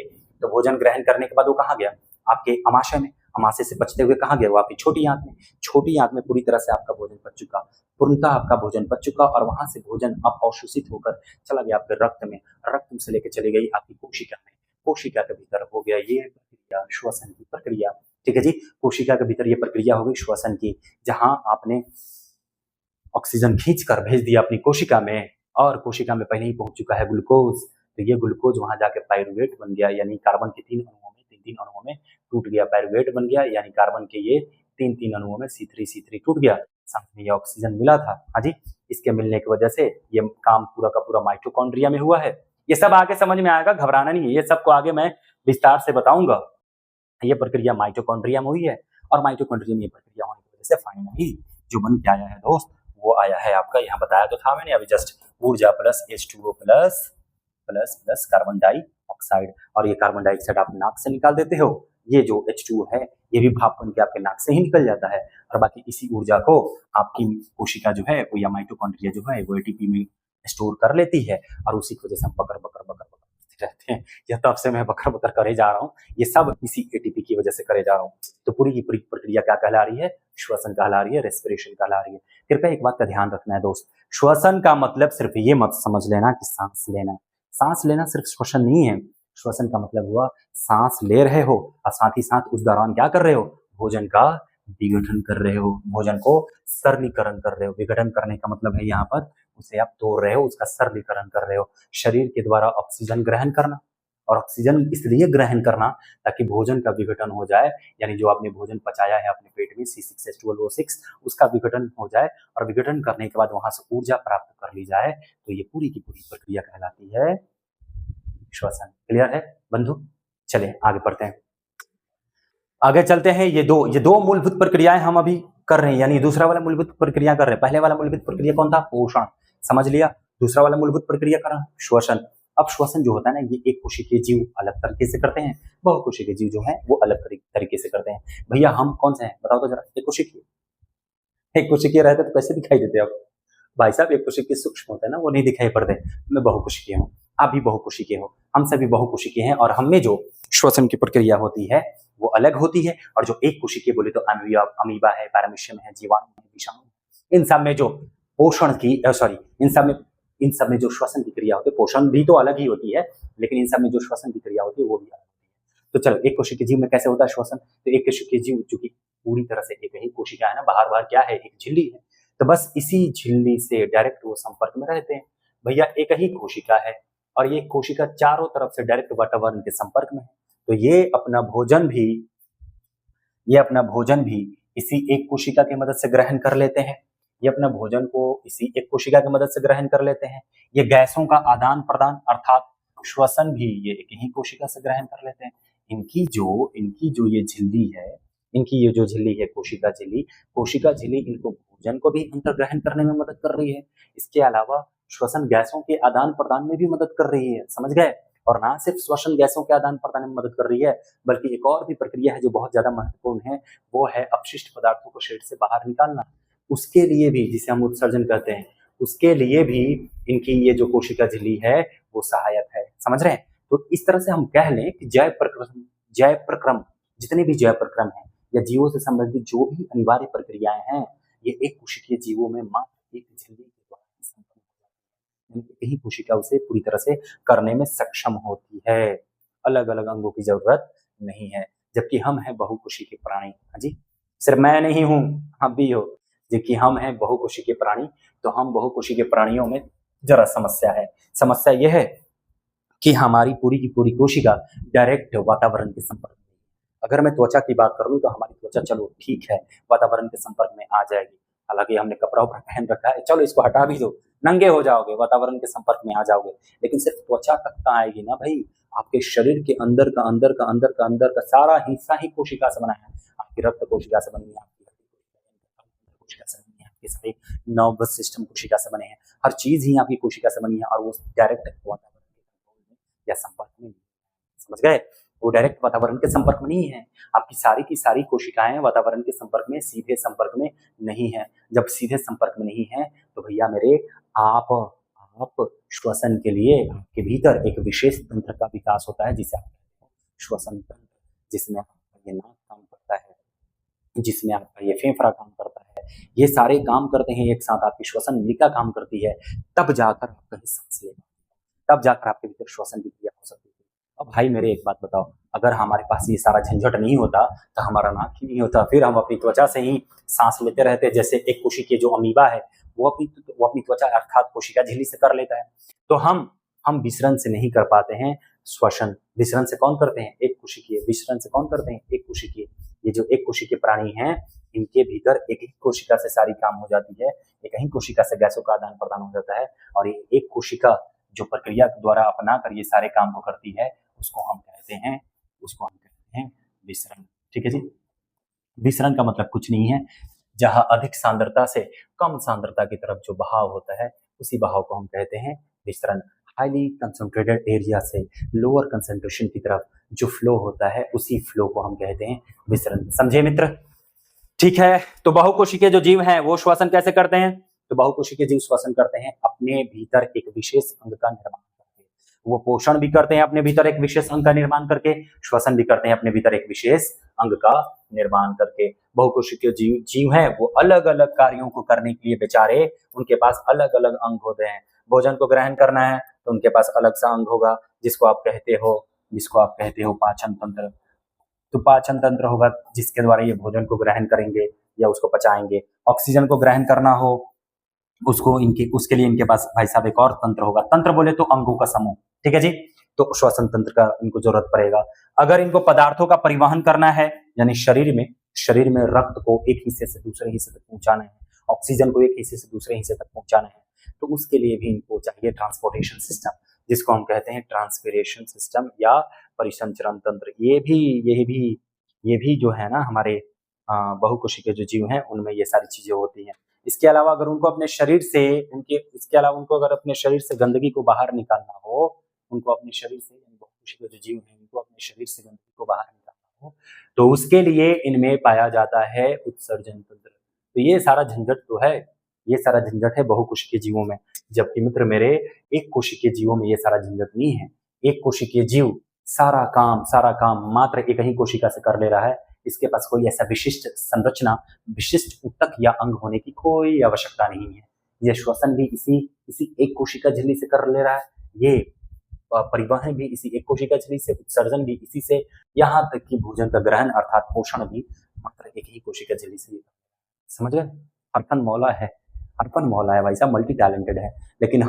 तो भोजन ग्रहण करने के बाद वो कहाँ गया? आपके अमाशय में। अमाशय से बचते हुए कहाँ गया? वो आपकी छोटी आंत में। छोटी आंत में पूरी तरह से आपका भोजन पच चुका, पूर्णतः आपका भोजन पच चुका, और वहां से भोजन अब अवशोषित होकर चला गया आपके रक्त में, रक्त से लेकर चली गई आपकी कोशिका में, कोशिका के भीतर हो गया ये प्रक्रिया, श्वसन की प्रक्रिया। ठीक है जी। कोशिका के भीतर ये प्रक्रिया हो गई श्वसन की, जहां आपने ऑक्सीजन खींच कर भेज दिया अपनी कोशिका में, और कोशिका में पहले ही पहुंच चुका है ग्लूकोज। तो ये ग्लूकोज वहां जाके पायरुवेट बन गया, यानी कार्बन के तीन अणुओं में टूट गया, पायरुवेट बन गया, यानी कार्बन के ये तीन अणुओं में C3 टूट गया। साथ में ये ऑक्सीजन मिला था। हाँ जी। इसके मिलने की वजह से ये काम पूरा का पूरा माइटोकॉन्ड्रिया में हुआ है। ये सब आगे समझ में आएगा, घबराना नहीं है, ये सबको आगे मैं विस्तार से बताऊंगा। ये प्रक्रिया माइटोकॉन्ड्रिया में हुई है, और माइटोकॉन्ड्रिया में ये प्रक्रिया होने की वजह से फाइनली जो बन के आया है दोस्त, वो आया है आपका, यहाँ बताया तो था मैंने अभी जस्ट, ऊर्जा plus H2O plus plus plus carbon dioxide. और ये कार्बन डाइऑक्साइड आप नाक से निकाल देते हो, ये जो H2O है ये भी भाप बन के आपके नाक से ही निकल जाता है, और बाकी इसी ऊर्जा को आपकी कोशिका जो है वो, या माइटोकॉन्ड्रिया जो है वो एटीपी में स्टोर कर लेती है, और उसी की वजह से हम बकर बकर बकर बकर रहते हैं। यह तब से मैं बकर बकर करे जा रहा हूँ, ये सब इसी एटीपी की वजह से करे जा रहा हूँ। तो पूरी की पूरी प्रक्रिया क्या कहला रही है? श्वसन कहला रही है, रेस्पिरेशन कहला रही है। कृपया एक बात का ध्यान रखना है दोस्त, श्वसन का मतलब सिर्फ ये मत समझ लेना कि सांस लेना। सांस लेना सिर्फ श्वसन नहीं है। श्वसन का मतलब हुआ सांस ले रहे हो और साथ ही साथ उस दौरान क्या कर रहे हो? भोजन का विघटन कर रहे हो, भोजन को सरलीकरण कर रहे हो। विघटन करने का मतलब है यहाँ पर उसे आप तोड़ रहे हो, उसका सरलीकरण कर रहे हो। शरीर के द्वारा ऑक्सीजन ग्रहण करना और ऑक्सीजन इसलिए ग्रहण करना ताकि भोजन का विघटन हो जाए, यानी जो आपने भोजन पचाया है अपने पेट में C6H12O6 उसका विघटन हो जाए और विघटन करने के बाद वहां से ऊर्जा प्राप्त कर ली जाए, तो ये पूरी की पूरी प्रक्रिया कहलाती है श्वसन। क्लियर है बंधु? चलिए आगे बढ़ते हैं, आगे चलते हैं। ये दो मूलभूत प्रक्रियाएं हम अभी कर रहे हैं, यानी दूसरा वाला मूलभूत प्रक्रिया कर रहे हैं। पहले वाला मूलभूत प्रक्रिया कौन था? पोषण, समझ लिया। दूसरा वाला मूलभूत प्रक्रिया करा श्वसन। अब श्वसन जो होता है ना, ये एक कोशिकीय जीव अलग तरीके से करते हैं, बहुकोशिकीय जीव जो है वो अलग तरीके से करते हैं। भैया हम कौन से हैं बताओ तो जरा। एक कोशिकीय रहते तो कैसे दिखाई देते आप भाई साहब? एक कोशिकीय सूक्ष्म होता है ना, वो नहीं दिखाई पड़ते। मैं बहुकोशिकीय हूँ, आप भी बहुकोशिकीय हो, हम सभी बहुकोशिकीय हैं, और हम में जो श्वसन की प्रक्रिया होती है वो अलग होती है। और जो एक कोशिकीय बोले तो अमीबा है, पैरामीशियम है, जीवाणु है, विषाणु, इन सब में जो पोषण की इन सब में जो श्वसन की क्रिया होती है, पोषण भी तो अलग ही होती है, लेकिन इन सब में जो श्वसन की क्रिया होती है वो भी अलग होती है। तो चलो, एक कोशिकीय जीव में कैसे होता है श्वसन? तो एक कोशिकीय जीव जो कि पूरी तरह से एक ही कोशिका है ना, बाहर क्या है? एक झिल्ली है। तो बस इसी झिल्ली से डायरेक्ट वो संपर्क में रहते हैं। भैया एक ही कोशिका है और ये कोशिका चारों तरफ से डायरेक्ट वातावरण के संपर्क में है, तो ये अपना भोजन भी इसी एक कोशिका की मदद से ग्रहण कर लेते हैं। ये अपना भोजन को इसी एक कोशिका की मदद से ग्रहण कर लेते हैं। ये गैसों का आदान प्रदान अर्थात श्वसन भी ये एक ही कोशिका से ग्रहण कर लेते हैं। इनकी जो ये झिल्ली है कोशिका झिल्ली इनको भोजन को भी अंतर्ग्रहण करने में मदद कर रही है। इसके अलावा श्वसन गैसों के आदान प्रदान में भी मदद कर रही है, समझ गए? और ना सिर्फ श्वसन गैसों के आदान प्रदान में मदद कर रही है, बल्कि एक और भी प्रक्रिया है जो बहुत ज्यादा महत्वपूर्ण है, वो है अपशिष्ट पदार्थों को शरीर से बाहर निकालना। उसके लिए भी, जिसे हम उत्सर्जन कहते हैं, उसके लिए भी इनकी ये जो कोशिका झिल्ली है वो सहायक है, समझ रहे हैं? तो इस तरह से हम कह लें कि जैव प्रक्रम जितने भी जैव प्रक्रम है या जीवों से संबंधित जो भी अनिवार्य प्रक्रियाएं हैं, ये एक कोशिकीय जीवों में मात्र एक झिल्ली के द्वारा यही कोशिका उसे पूरी तरह से करने में सक्षम होती है। अलग अलग अंगों की जरूरत नहीं है, जबकि हम हैं बहुकोशिकीय प्राणी। हाँ जी, सिर्फ मैं नहीं हूं, हम भी हो, जबकि हम हैं बहुकोशिकीय प्राणी। तो हम बहुकोशिकीय प्राणियों में जरा समस्या यह है कि हमारी पूरी की पूरी कोशिका डायरेक्ट वातावरण के संपर्क में। अगर मैं त्वचा की बात करूं तो हमारी त्वचा चलो ठीक है वातावरण के संपर्क में आ जाएगी, हालांकि हमने कपड़ा पहन रखा है, चलो इसको हटा भी दो, नंगे हो जाओगे, वातावरण के संपर्क में आ जाओगे। लेकिन सिर्फ त्वचा तक तो आएगी ना भाई, आपके शरीर के अंदर का सारा हिस्सा ही कोशिका से बना है। आपकी रक्त कोशिका से बनी है, आपकी कोशिका से बनी है, आपके सारे नर्वस सिस्टम कोशिका से बने हैं, हर चीज ही आपकी कोशिका से बनी है, और वो डायरेक्ट वातावरण के संपर्क में, समझ गए? वो डायरेक्ट वातावरण के संपर्क में नहीं है। आपकी सारी की सारी कोशिकाएं वातावरण के संपर्क में, सीधे संपर्क में नहीं है। जब सीधे संपर्क में नहीं है तो भैया मेरे, आप श्वसन के लिए आपके भीतर एक विशेष तंत्र का विकास होता है, जिसे आप श्वसन तंत्र, जिसमें आपका ये नाक काम करता है, जिसमें आपका ये फेफड़ा काम करता है, ये सारे काम करते हैं एक साथ, आपकी श्वसन नलिका काम करती है, तब जाकर आप कहीं सांस ले, तब जाकर आपके भीतर श्वसन की क्रिया हो सकती है। अब भाई मेरे एक बात बताओ, अगर हमारे पास ये सारा झंझट नहीं होता तो हमारा नाक ही नहीं होता, फिर हम अपनी त्वचा से ही सांस लेते रहते। जैसे एक कोशिकीय जो अमीबा है वो अपनी त्वचा अर्थात कोशिका झिल्ली से कर लेता है, तो हम विसरण से नहीं कर पाते हैं श्वसन। विसरण से कौन करते हैं? एक कोशिकीय। विसरण से कौन करते हैं? एक कोशिकीय। ये जो एक कोशिकीय प्राणी हैं, इनके भीतर एक ही कोशिका से सारी काम हो जाती है, एक ही कोशिका से गैसों का आदान प्रदान हो जाता है, और ये एक कोशिका जो प्रक्रिया द्वारा अपना कर ये सारे काम को करती है, उसको हम कहते हैं विसरण। ठीक है जी? विसरण का मतलब कुछ नहीं है, जहां अधिक सांद्रता से कम सांद्रता की तरफ जो बहाव होता है, उसी बहाव को हम कहते हैं विसरण। हाईली कंसंट्रेटेड एरिया से लोअर कंसंट्रेशन की तरफ जो फ्लो होता है, उसी फ्लो को हम कहते हैं विसरण। समझे मित्र? ठीक है, तो बहुकोशिकीय जो जीव हैं वो श्वसन कैसे करते हैं? तो बहुकोशिकीय जीव श्वसन करते हैं अपने भीतर एक विशेष अंग का निर्माण करके। वो पोषण भी करते हैं अपने भीतर एक विशेष अंग का निर्माण करके, श्वसन भी करते हैं अपने भीतर एक विशेष अंग का निर्माण करके। बहुकोशिकीय जीव हैं वो अलग अलग कार्यों को करने के लिए बेचारे, उनके पास अलग अलग अंग होते हैं। भोजन को ग्रहण करना है तो उनके पास अलग सा अंग होगा, जिसको आप कहते हो पाचन तंत्र। तो पाचन तंत्र होगा जिसके द्वारा ये भोजन को ग्रहण करेंगे या उसको पचाएंगे। ऑक्सीजन को ग्रहण करना हो उसके लिए इनके पास भाई साहब एक और तंत्र होगा। तंत्र बोले तो अंगों का समूह। ठीक है जी? तो श्वसन तंत्र का इनको जरूरत पड़ेगा। अगर इनको पदार्थों का परिवहन करना है, यानी शरीर में रक्त को एक हिस्से से दूसरे हिस्से तक पहुंचाना है, ऑक्सीजन को एक हिस्से से दूसरे हिस्से तक पहुंचाना है, तो उसके लिए भी इनको चाहिए ट्रांसपोर्टेशन सिस्टम, जिसको हम कहते हैं ट्रांसपीरेशन सिस्टम या परिसंचरण तंत्र। ये भी जो है ना हमारे बहुकोशिकीय जो जीव हैं उनमें ये सारी चीजें होती हैं। इसके अलावा अगर उनको अपने शरीर से गंदगी को बाहर निकालना हो, उनको अपने शरीर से, यानी बहुकोशिकीय जो जीव हैं उनको अपने शरीर से गंदगी को बाहर निकालना हो, तो उसके लिए इनमें पाया जाता है उत्सर्जन तंत्र। तो ये सारा झंझट है बहुकोशिकीय जीवों में, जबकि मित्र मेरे एक कोशिकीय जीवों में ये सारा झंझट नहीं है। एक कोशिकीय जीव सारा काम मात्र एक ही कोशिका से कर ले रहा है। इसके पास कोई ऐसा विशिष्ट संरचना, विशिष्ट ऊतक या अंग होने की कोई आवश्यकता नहीं है। ये श्वसन भी इसी एक कोशिका झिल्ली से कर ले रहा है, ये परिवहन भी इसी एक कोशिका झिल्ली से, उत्सर्जन भी इसी से, यहाँ तक कि भोजन का ग्रहण अर्थात पोषण भी मात्र एक ही कोशिका झिल्ली से। समझ गए? अर्पण मौला है भाई साहब, मल्टी टैलेंटेड है। लेकिन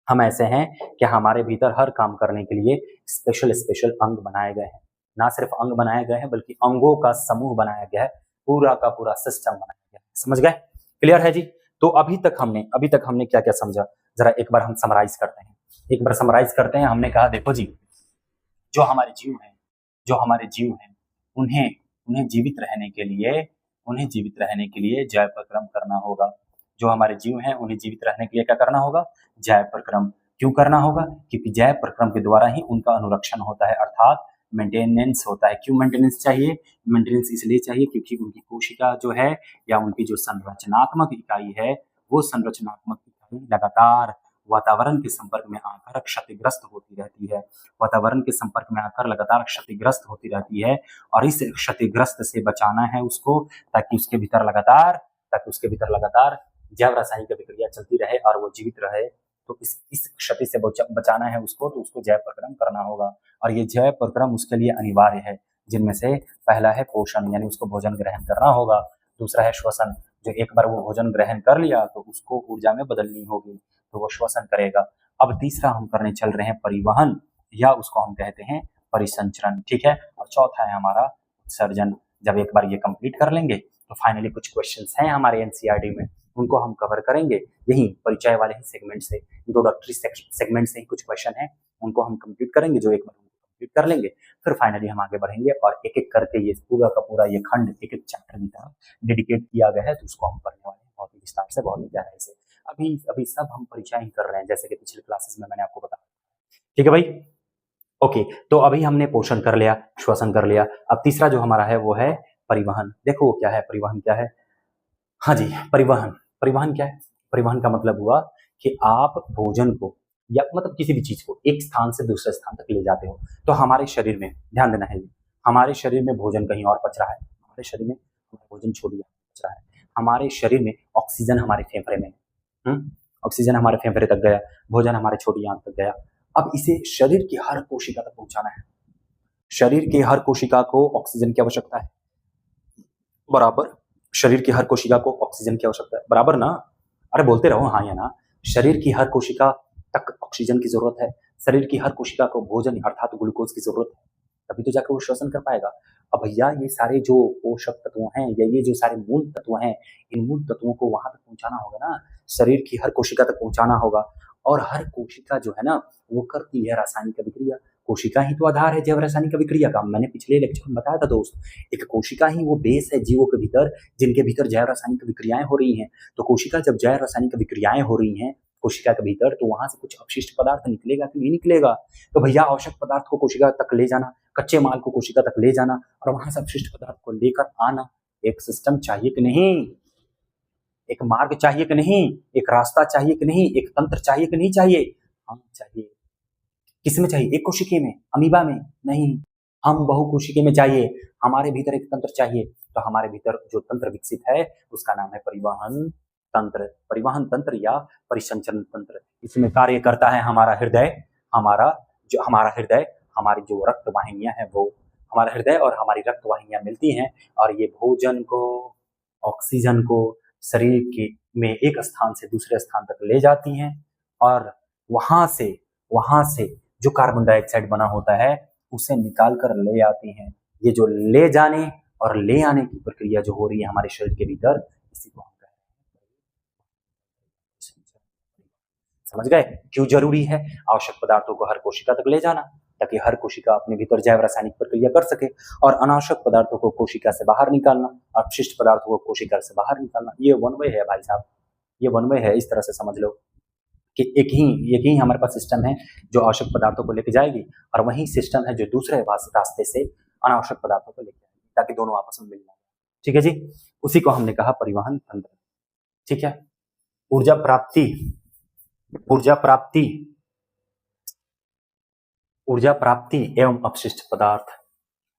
हम ऐसे हैं कि हमारे भीतर हर काम करने के लिए स्पेशल अंग बनाए गए हैं। ना सिर्फ अंग बनाए गए हैं बल्कि अंगों का समूह बनाया गया है, पूरा का पूरा सिस्टम बनाया गया है। समझ गए? क्लियर है जी? तो अभी तक हमने क्या क्या समझा, जरा एक बार हम समराइज करते हैं। हमने कहा देखो जी, जो हमारे जीव हैं उन्हें जीवित रहने के लिए जय प्रक्रम करना होगा। जो हमारे जीव हैं उन्हें जीवित रहने के लिए क्या करना होगा? जय प्रक्रम। क्यों करना होगा? क्योंकि जय प्रक्रम के द्वारा ही उनका अनुरक्षण होता है, अर्थात मेंटेनेंस होता है। क्यों मेंटेनेंस चाहिए? मेंटेनेंस इसलिए चाहिए क्योंकि उनकी कोशिका जो है या उनकी जो संरचनात्मक इकाई है, वो संरचनात्मक इकाई लगातार वातावरण के संपर्क में आकर क्षतिग्रस्त होती रहती है और इस क्षतिग्रस्त से बचाना है उसको, ताकि उसके भीतर लगातार जैव रासायनिक अभिक्रिया चलती रहे और वो जीवित रहे। तो इस क्षति से बचाना है उसको, तो उसको जय प्रक्रम करना होगा। और ये जय प्रक्रम उसके लिए अनिवार्य है, जिनमें से पहला है पोषण, यानी उसको भोजन ग्रहण करना होगा। दूसरा है श्वसन, जो एक बार वो भोजन ग्रहण कर लिया तो उसको ऊर्जा में बदलनी होगी, तो वो श्वसन करेगा। अब तीसरा हम करने चल रहे हैं परिवहन, या उसको हम कहते हैं परिसंचरण। ठीक है? और चौथा है हमारा उत्सर्जन। जब एक बार ये कंप्लीट कर लेंगे तो फाइनली कुछ क्वेश्चंस हैं हमारे एनसीईआरटी में, उनको हम कवर करेंगे यही परिचय वाले ही सेगमेंट से, इंट्रोडक्टरी सेगमेंट से ही कुछ क्वेश्चन हैं, उनको हम कंप्लीट करेंगे। जो एक बार कंप्लीट कर लेंगे फिर फाइनली हम आगे बढ़ेंगे और एक एक करके ये पूरा का पूरा ये खंड एक एक चैप्टर की तरफ डेडिकेट किया गया है, तो उसको हम पढ़ने वाले हैं बहुत ही विस्तार से, बहुत ही गहराई से। अभी सब हम परिचय ही कर रहे हैं, जैसे कि पिछले क्लासेस में मैंने आपको बताया। ठीक है भाई? ओके, तो अभी हमने पोषण कर लिया, श्वसन कर लिया। अब तीसरा जो हमारा है वो है परिवहन। देखो वो क्या है, परिवहन क्या है? हाँ जी, परिवहन क्या है? परिवहन का मतलब हुआ कि आप भोजन को या मतलब किसी भी चीज को एक स्थान से दूसरे स्थान तक ले जाते हो। तो हमारे शरीर में ध्यान देना है, हमारे शरीर में भोजन कहीं और पच रहा है, हमारे शरीर में भोजन छोड़िए पच रहा है, हमारे शरीर में ऑक्सीजन हमारे फेफड़े में, ऑक्सीजन हमारे फेफड़े तक गया, भोजन हमारे छोटी आंत तक गया। अब इसे शरीर की हर कोशिका तक पहुंचाना है। शरीर की हर कोशिका को ऑक्सीजन की आवश्यकता है, बराबर। शरीर की हर कोशिका को ऑक्सीजन की आवश्यकता है, बराबर ना? अरे बोलते रहो हाँ या ना। शरीर की हर कोशिका तक ऑक्सीजन की जरूरत है, शरीर की हर कोशिका को भोजन अर्थात ग्लूकोज की जरूरत है, तभी तो जाकर वो श्वसन कर पाएगा। अब भैया ये सारे जो पोषक तत्व हैं या ये जो सारे मूल तत्व हैं, इन मूल तत्वों को वहां तक पहुंचाना होगा ना, शरीर की हर कोशिका तक पहुंचाना होगा। और हर कोशिका जो है ना वो करती है रासायनिक अभिक्रिया। कोशिका ही तो आधार है जैव रासायनिक अभिक्रिया का। मैंने पिछले लेक्चर में बताया था दोस्त, एक कोशिका ही वो बेस है जीवों के भीतर, जिनके भीतर जैव रासायनिक अभिक्रियाएं हो रही हैं। तो कोशिका जब जैव रासायनिक अभिक्रियाएं हो रही हैं कोशिका के भीतर, तो वहां से कुछ अपशिष्ट पदार्थ निकलेगा कि नहीं निकलेगा? तो भैया आवश्यक पदार्थ को कोशिका तक ले जाना, कच्चे माल को कोशिका तक ले जाना और वहां से अपशिष्ट पदार्थ को लेकर आना, एक सिस्टम चाहिए कि नहीं? एक मार्ग चाहिए कि नहीं? एक रास्ता चाहिए कि नहीं? एक तंत्र चाहिए कि नहीं चाहिए? हाँ चाहिए। किसमें चाहिए? एक कोशिका में, अमीबा में नहीं, हम बहुकोशिकीय में चाहिए। हमारे भीतर एक तंत्र चाहिए। तो हमारे भीतर जो तंत्र विकसित है उसका नाम है परिवहन तंत्र। परिवहन तंत्र या परिसंचरण तंत्र। इसमें कार्य करता है हमारा हृदय, हमारी जो रक्त वाहिनियां हैं, वो हमारा हृदय और हमारी रक्त वाहिनियां मिलती हैं और ये भोजन को, ऑक्सीजन को शरीर के में एक स्थान से दूसरे स्थान तक ले जाती हैं और वहां से जो कार्बन डाइऑक्साइड बना होता है उसे निकाल कर ले आती हैं। ये जो ले जाने और ले आने की प्रक्रिया जो हो रही है हमारे शरीर के भीतर, इसी को हम कह रहे हैं। समझ गए क्यों जरूरी है आवश्यक पदार्थों को हर कोशिका तक ले जाना, ताकि हर कोशिका अपने भीतर जैव रासायनिक प्रक्रिया कर सके, और अनावश्यक पदार्थों को कोशिका से बाहर निकालना, अपशिष्ट पदार्थों को कोशिका से बाहर निकालना। ये वन वे है भाई साहब, ये वन वे है। इस तरह से समझ लो कि एक ही हमारे पास सिस्टम है जो आवश्यक पदार्थों को लेके जाएगी, और वही सिस्टम है जो दूसरे रास्ते से अनावश्यक पदार्थों को लेके जाएगी, ताकि दोनों आपस में मिल जाए। ठीक है जी, उसी को हमने कहा परिवहन तंत्र। ठीक है, ऊर्जा प्राप्ति, ऊर्जा प्राप्ति, ऊर्जा प्राप्ति एवं अपशिष्ट पदार्थ।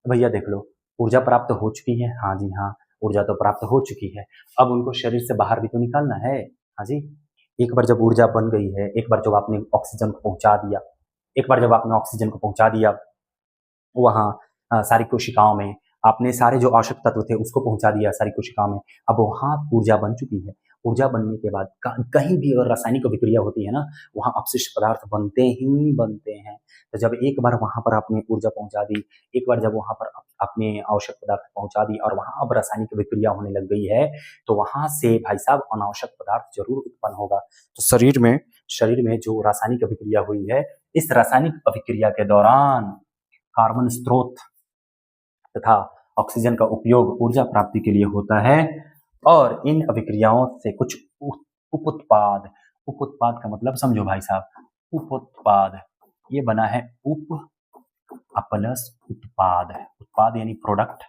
भैया देख लो, ऊर्जा प्राप्त हो चुकी है, हाँ जी हाँ, ऊर्जा तो प्राप्त हो चुकी है, अब उनको शरीर से बाहर भी तो निकालना है। हाँ जी, एक बार जब ऊर्जा बन गई है, एक बार जब आपने ऑक्सीजन को पहुंचा दिया, एक बार जब आपने ऑक्सीजन को पहुंचा दिया वहाँ सारी कोशिकाओं में, आपने सारे जो आवश्यक तत्व थे उसको पहुंचा दिया सारी कोशिकाओं में, अब वहाँ ऊर्जा बन चुकी है। ऊर्जा बनने के बाद कहीं भी अगर रासायनिक अभिक्रिया होती है ना, वहाँ अपशिष्ट पदार्थ बनते ही बनते हैं। तो जब एक बार वहाँ पर आपने ऊर्जा पहुंचा दी, एक बार जब वहाँ पर आपने आवश्यक पदार्थ पहुंचा दी और वहाँ अब रासायनिक अभिक्रिया होने लग गई है, तो वहाँ से भाई साहब अनावश्यक पदार्थ जरूर उत्पन्न होगा। तो शरीर में जो रासायनिक अभिक्रिया हुई है, इस रासायनिक अभिक्रिया के दौरान कार्बन स्रोत तथा ऑक्सीजन का उपयोग ऊर्जा प्राप्ति के लिए होता है, और इन अभिक्रियाओं से कुछ उपोत्पाद, उपोत्पाद का मतलब समझो भाई साहब, उपोत्पाद ये बना है उप प्लस उत्पाद, उत्पाद यानी प्रोडक्ट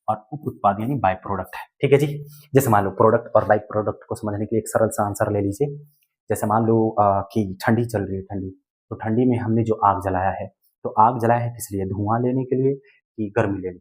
और उप उत्पाद यानी बाय प्रोडक्ट। ठीक है जी, जैसे मान लो प्रोडक्ट और बाय प्रोडक्ट को समझने के लिए एक सरल सा आंसर ले लीजिए। जैसे मान लो कि ठंडी चल रही है, ठंडी, तो ठंडी में हमने जो आग जलाया है, तो आग जलाया है किस लिए, धुआं लेने के लिए कि गर्मी लेने के लिए?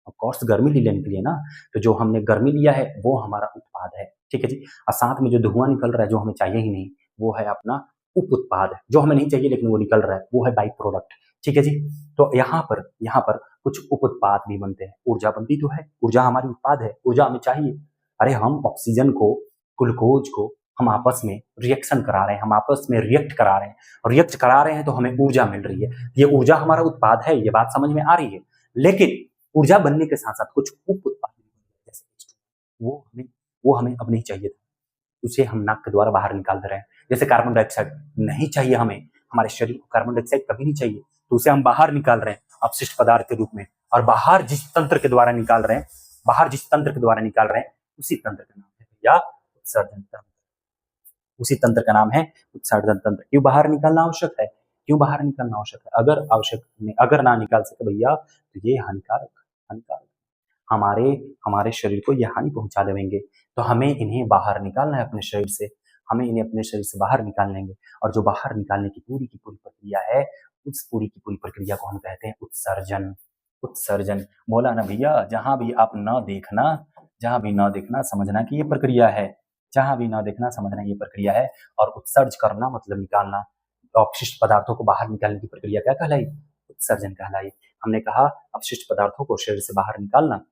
ऑफ कोर्स गर्मी लेने के लिए ना। तो जो हमने गर्मी लिया है वो हमारा उत्पाद है। ठीक है जी, और साथ में जो धुआं निकल रहा है जो हमें चाहिए ही नहीं, वो है अपना उप उत्पाद, जो हमें नहीं चाहिए लेकिन वो निकल रहा है, वो है बाई प्रोडक्ट। ठीक है जी, तो यहाँ पर कुछ उप उत्पाद भी बनते हैं। ऊर्जा बनती तो है, ऊर्जा हमारी उत्पाद है, ऊर्जा हमें चाहिए। अरे हम ऑक्सीजन को, ग्लूकोज को हम आपस में रिएक्शन करा रहे हैं, हम आपस में रिएक्ट करा रहे हैं, रिएक्ट करा रहे हैं तो हमें ऊर्जा मिल रही है। ये ऊर्जा हमारा उत्पाद है, ये बात समझ में आ रही है। लेकिन ऊर्जा बनने के साथ साथ कुछ उप उत्पाद जैसे वो हमें अब नहीं चाहिए था, उसे हम नाक के द्वारा बाहर निकाल दे रहे हैं। जैसे कार्बन डाइऑक्साइड नहीं चाहिए हमें, हमारे शरीर को कार्बन डाइऑक्साइड कभी नहीं चाहिए, तो उसे हम बाहर निकाल रहे हैं अपशिष्ट पदार्थ के रूप में। और बाहर जिस तंत्र के द्वारा निकाल रहे हैं, उसी तंत्र का नाम है भैया उत्सर्जन तंत्र। उसी तंत्र का नाम है उत्सर्जन तंत्र। क्यों बाहर निकालना आवश्यक है? क्यों बाहर निकालना आवश्यक है? अगर ना निकाल सके भैया तो ये हानिकारक हमारे शरीर को यह हानि पहुंचा देंगे। तो हमें इन्हें बाहर निकालना है अपने शरीर से, हमें इन्हें अपने शरीर से बाहर निकाल लेंगे। और जो बाहर निकालने की पूरी प्रक्रिया है, उस पूरी की पूरी प्रक्रिया को हम कहते हैं उत्सर्जन। उत्सर्जन बोला ना भैया, जहां भी न देखना समझना कि ये प्रक्रिया है, जहां भी न देखना समझना ये प्रक्रिया है। और उत्सर्ज करना मतलब निकालना, अपशिष्ट पदार्थों को बाहर निकालने की प्रक्रिया क्या कहलाई? उत्सर्जन कहलाई। हमने कहा अपशिष्ट पदार्थों को शरीर से बाहर निकालना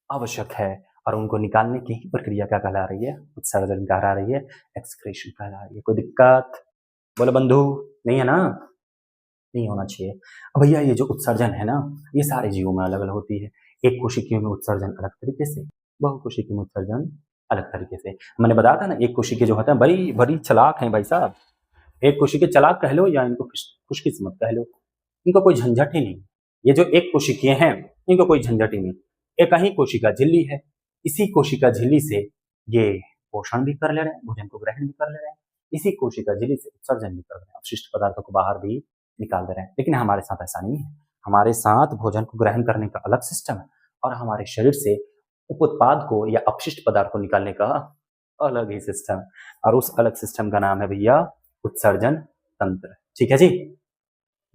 आवश्यक है, और उनको निकालने की ही प्रक्रिया क्या कहला रही है? उत्सर्जन कहला रही है, एक्सक्रीशन कहला रही है। कोई दिक्कत बोलो बंधु? नहीं है ना? नहीं होना चाहिए। अब भैया ये जो उत्सर्जन है ना, ये सारे जीवों में अलग अलग होती है। एक कोशिकीय में उत्सर्जन अलग तरीके से, बहुकोशिकीय में उत्सर्जन अलग तरीके से। मैंने बताया था ना, एक कोशिकीय जो होता है बड़ी बड़ी चालाक है भाई साहब। एक कोशिकीय चालाक कह लो या इनको खुशकिस्मत कह लो, इनको कोई झंझट ही नहीं। ये जो एक कोशिकीय हैं, इनको कोई झंझट ही नहीं। एक ही कोशिका झिल्ली है, इसी कोशिका झिल्ली से ये पोषण भी कर ले रहे हैं, भोजन को ग्रहण भी कर ले रहे हैं, इसी कोशिका झिल्ली से उत्सर्जन भी कर रहे हैं, अपशिष्ट पदार्थों को बाहर भी निकाल दे रहे हैं। लेकिन हमारे साथ ऐसा नहीं है। हमारे साथ भोजन को ग्रहण करने का अलग सिस्टम है, और हमारे शरीर से उपोत्पाद को या अपशिष्ट पदार्थ को निकालने का अलग ही सिस्टम, और उस अलग सिस्टम का नाम है भैया उत्सर्जन तंत्र। ठीक है जी,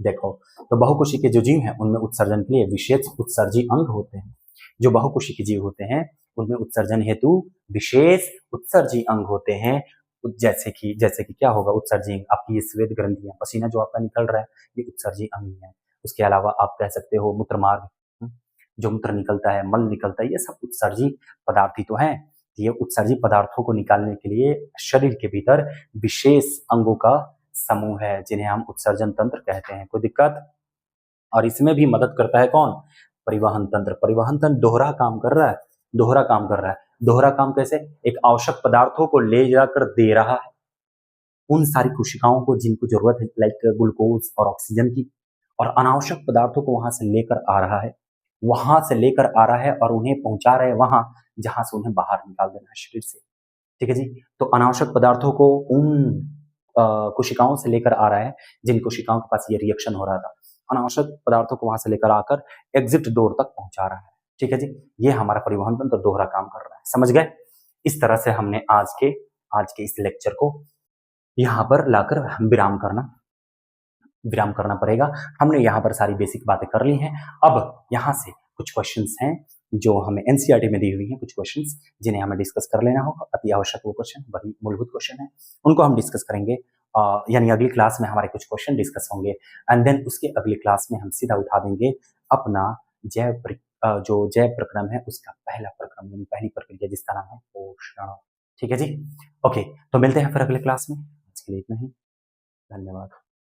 देखो तो बहुकोशिकीय जो जीव हैं उनमें उत्सर्जन के लिए विशेष उत्सर्जी अंग होते हैं। जो बहुकोशिकीय जीव होते हैं उनमें उत्सर्जन हेतु विशेष उत्सर्जी अंग होते हैं। जैसे कि क्या होगा उत्सर्जी अंग? आपकी ये स्वेद ग्रंथियां, पसीना जो आपका निकल रहा है, ये उत्सर्जी अंग है। उसके अलावा आप कह सकते हो मूत्र मार्ग, जो मूत्र निकलता है, मल निकलता है, ये सब उत्सर्जी पदार्थ ही तो हैं। ये उत्सर्जी पदार्थों को निकालने के लिए शरीर के भीतर विशेष अंगों का समूह है जिन्हें हम उत्सर्जन तंत्र कहते हैं। कोई दिक्कत? और इसमें भी मदद करता है कौन? परिवहन तंत्र। परिवहन तंत्र दोहरा काम कर रहा है, दोहरा काम कर रहा है। दोहरा काम कैसे? एक आवश्यक पदार्थों को ले जाकर दे रहा है उन सारी कोशिकाओं को जिनको जरूरत है, लाइक ग्लूकोज और ऑक्सीजन की, और अनावश्यक पदार्थों को वहां से लेकर आ रहा है, वहां से लेकर आ रहा है और उन्हें पहुंचा रहा है वहां जहां से उन्हें बाहर निकाल देना है शरीर से। ठीक है जी। तो अनावश्यक पदार्थों को उन कोशिकाओं से लेकर आ रहा है जिन कोशिकाओं के पास ये रिएक्शन हो रहा था, अनावश्यक पदार्थों को वहां से लेकर आकर एग्जिट डोर तक पहुंचा रहा है। ठीक है जी। ये हमारा परिवहन तंत्र दोहरा काम कर रहा है। समझ गए? इस तरह से हमने आज के इस लेक्चर को यहाँ पर लाकर विराम करना पड़ेगा। हमने यहाँ पर सारी बेसिक बातें कर ली हैं। अब यहाँ से कुछ क्वेश्चंस हैं जो हमें एनसीईआरटी में दी हुई हैं, कुछ क्वेश्चंस जिन्हें हमें डिस्कस कर लेना होगा। अति आवश्यक वो क्वेश्चन, वही मूलभूत क्वेश्चन है, उनको हम डिस्कस करेंगे। यानी अगली क्लास में हमारे कुछ क्वेश्चन डिस्कस होंगे एंड देन उसके अगली क्लास में हम सीधा उठा देंगे अपना जो जैव प्रक्रम है उसका पहला प्रक्रम, यानी पहली प्रक्रिया जिसका नाम है पोषण। ठीक है जी। ओके, तो मिलते हैं फिर अगले क्लास में। आज के लिए इतना ही। धन्यवाद।